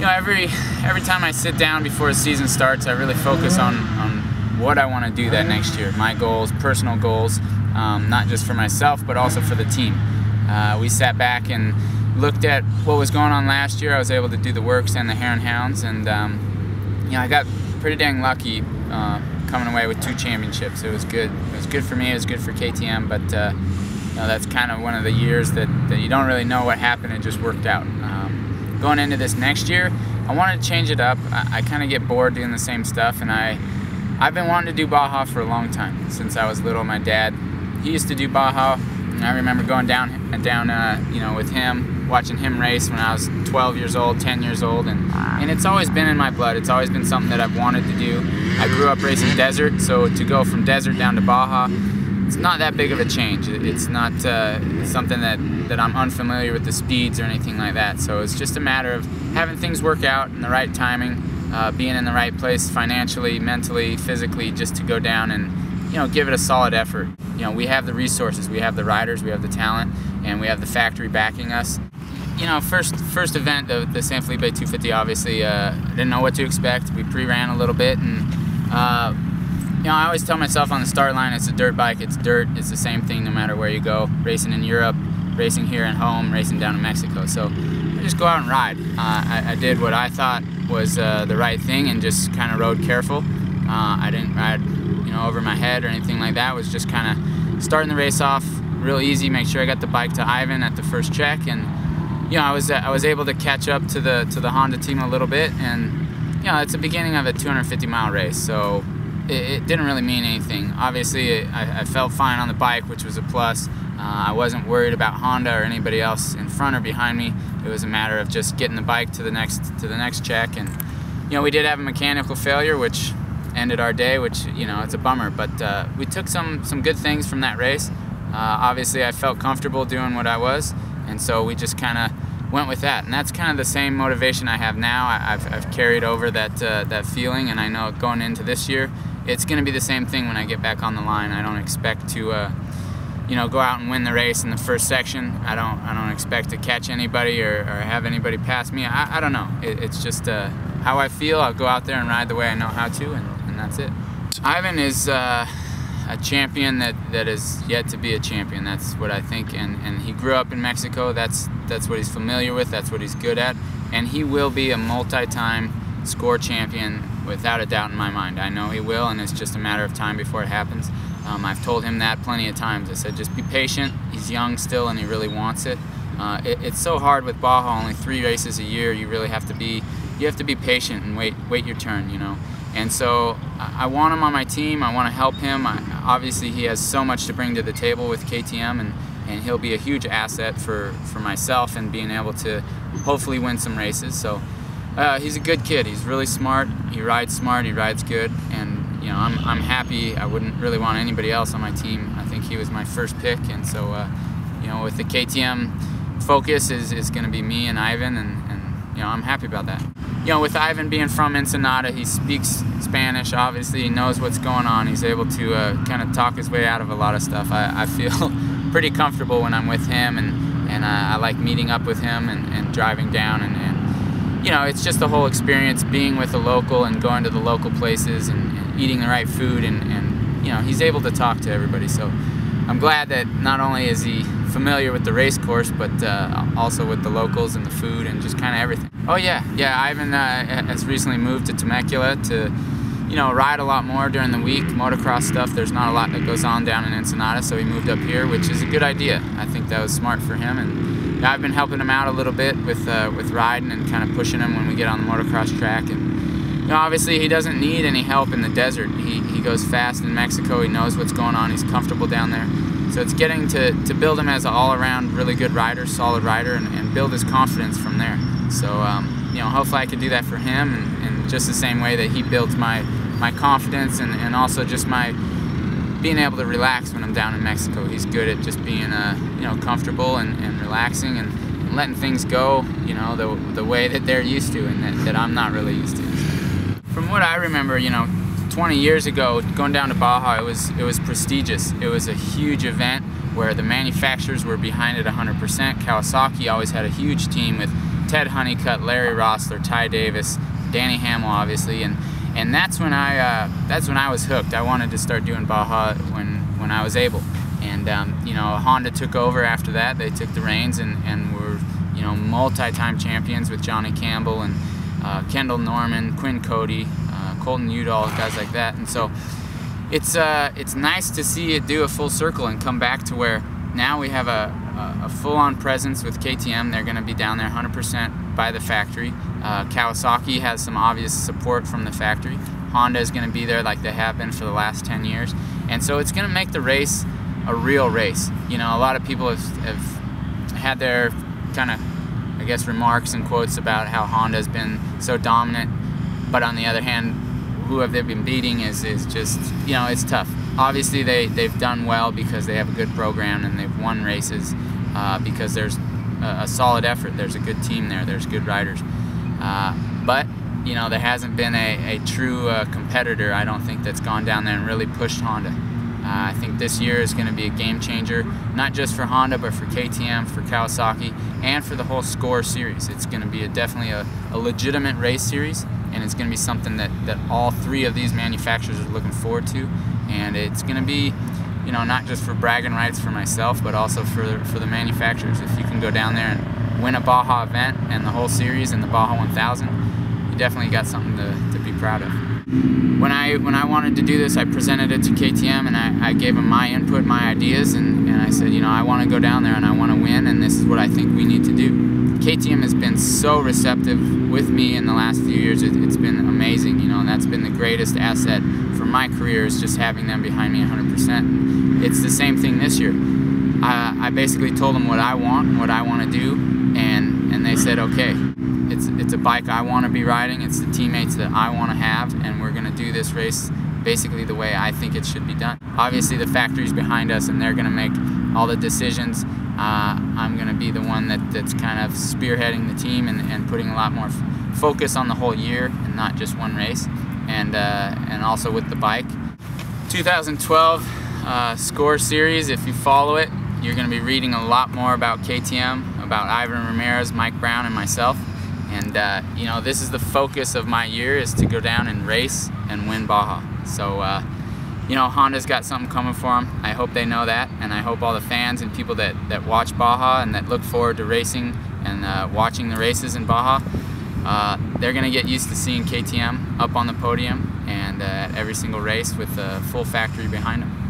every time I sit down before the season starts, I really focus on what I want to do that next year. My goals, personal goals, not just for myself, but also for the team. We sat back and looked at what was going on last year. I was able to do the works and the Hare and Hounds, and I got pretty dang lucky coming away with 2 championships. It was good. It was good for me. It was good for KTM, but that's kind of one of the years that you don't really know what happened. It just worked out. Going into this next year, I wanted to change it up. I kind of get bored doing the same stuff, and I've been wanting to do Baja for a long time. Since I was little, my dad, he used to do Baja, and I remember going down with him, watching him race when I was 12 years old, 10 years old, and it's always been in my blood. It's always been something that I've wanted to do. I grew up racing desert, so to go from desert down to Baja, it's not that big of a change. It's not something that I'm unfamiliar with the speeds or anything like that. So it's just a matter of having things work out in the right timing, being in the right place financially, mentally, physically, just to go down and give it a solid effort. We have the resources, we have the riders, we have the talent, and we have the factory backing us. First event of the San Felipe 250, obviously, didn't know what to expect. We pre-ran a little bit, and I always tell myself on the start line, it's a dirt bike, it's dirt, it's the same thing no matter where you go. Racing in Europe, racing here at home, racing down in Mexico. So I just go out and ride. I did what I thought was the right thing and just kind of rode careful. I didn't ride over my head or anything like that. It was just kind of starting the race off real easy, make sure I got the bike to Ivan at the first check, and I was able to catch up to the Honda team a little bit, and it's the beginning of a 250-mile race, so it didn't really mean anything. Obviously, I felt fine on the bike, which was a plus. I wasn't worried about Honda or anybody else in front or behind me. It was a matter of just getting the bike to the next check, and we did have a mechanical failure, which ended our day, which it's a bummer. But we took some good things from that race. Obviously, I felt comfortable doing what I was, and so we just kind of went with that. And that's kind of the same motivation I have now. I've carried over that feeling, and I know going into this year, it's going to be the same thing when I get back on the line. I don't expect to go out and win the race in the first section. I don't expect to catch anybody or have anybody pass me. I don't know. It's just how I feel. I'll go out there and ride the way I know how to, and that's it. Ivan is a champion that is yet to be a champion. That's what I think, and he grew up in Mexico. That's what he's familiar with. That's what he's good at, and he will be a multi-time score champion without a doubt in my mind. I know he will, and it's just a matter of time before it happens. I've told him that plenty of times. I said, just be patient. He's young still, and he really wants it. It's so hard with Baja, only 3 races a year. You really have to be patient and wait your turn, And so I want him on my team. I want to help him. Obviously, he has so much to bring to the table with KTM, and he'll be a huge asset for myself and being able to hopefully win some races. So he's a good kid. He's really smart. He rides good, and I'm happy. I wouldn't really want anybody else on my team. I think he was my first pick, and so with the KTM focus is going to be me and Ivan, and I'm happy about that. With Ivan being from Ensenada, he speaks Spanish. Obviously, he knows what's going on. He's able to kind of talk his way out of a lot of stuff. I feel pretty comfortable when I'm with him, and I like meeting up with him and driving down, and it's just the whole experience being with a local and going to the local places and eating the right food, and he's able to talk to everybody. So I'm glad that not only is he familiar with the race course, but also with the locals and the food and just kind of everything. Oh yeah, Ivan has recently moved to Temecula to ride a lot more during the week. Motocross stuff, there's not a lot that goes on down in Ensenada, so he moved up here, which is a good idea. I think that was smart for him, and I've been helping him out a little bit with riding and kind of pushing him when we get on the motocross track. And obviously he doesn't need any help in the desert. He goes fast in Mexico. He knows what's going on. He's comfortable down there. So it's getting to build him as an all-around really good rider, solid rider, and build his confidence from there. So hopefully I can do that for him, and just the same way that he builds my confidence and also just my being able to relax when I'm down in Mexico. He's good at just being comfortable and relaxing and letting things go the way that they're used to and that I'm not really used to. From what I remember, 20 years ago, going down to Baja, it was prestigious. It was a huge event where the manufacturers were behind it 100%. Kawasaki always had a huge team with Ted Honeycutt, Larry Rossler, Ty Davis, Danny Hamill, obviously, and that's when I was hooked. I wanted to start doing Baja when I was able, and you know, Honda took over after that. They took the reins and were, you know, multi-time champions with Johnny Campbell and Kendall Norman, Quinn Cody, Colton Udall, guys like that. And so it's nice to see it do a full circle and come back to where now we have a full-on presence with KTM. They're going to be down there 100% by the factory. Kawasaki has some obvious support from the factory. Honda is going to be there like they have been for the last 10 years. And so it's going to make the race a real race. You know, a lot of people have had their kind of, I guess, remarks and quotes about how Honda has been so dominant, but on the other hand, who have they been beating is just, you know, it's tough. Obviously they've done well because they have a good program and they've won races because there's a solid effort, there's a good team there, there's good riders. But, you know, there hasn't been a true competitor, I don't think, that's gone down there and really pushed Honda. I think this year is going to be a game changer, not just for Honda, but for KTM, for Kawasaki, and for the whole SCORE series. It's going to be definitely a legitimate race series, and it's going to be something that all three of these manufacturers are looking forward to. And it's going to be, you know, not just for bragging rights for myself, but also for the manufacturers. If you can go down there and win a Baja event and the whole series and the Baja 1000, you definitely got something to be proud of. When I wanted to do this, I presented it to KTM and I gave them my input, my ideas, and I said, you know, I want to go down there and I want to win, and this is what I think we need to do. KTM has been so receptive with me in the last few years. It's been amazing, you know, and that's been the greatest asset for my career, is just having them behind me 100%. It's the same thing this year. I basically told them what I want and what I want to do, and they said, okay, it's a bike I want to be riding, it's the teammates that I want to have, and we're going to do this race basically the way I think it should be done. Obviously the factory's behind us and they're going to make all the decisions. I'm going to be the one that's kind of spearheading the team and putting a lot more focus on the whole year and not just one race, and also with the bike. 2012 SCORE series, if you follow it, you're going to be reading a lot more about KTM, about Ivan Ramirez, Mike Brown, and myself. And you know, this is the focus of my year, is to go down and race and win Baja. So you know, Honda's got something coming for them. I hope they know that, and I hope all the fans and people that watch Baja and that look forward to racing and watching the races in Baja, they're going to get used to seeing KTM up on the podium and at every single race with a full factory behind them.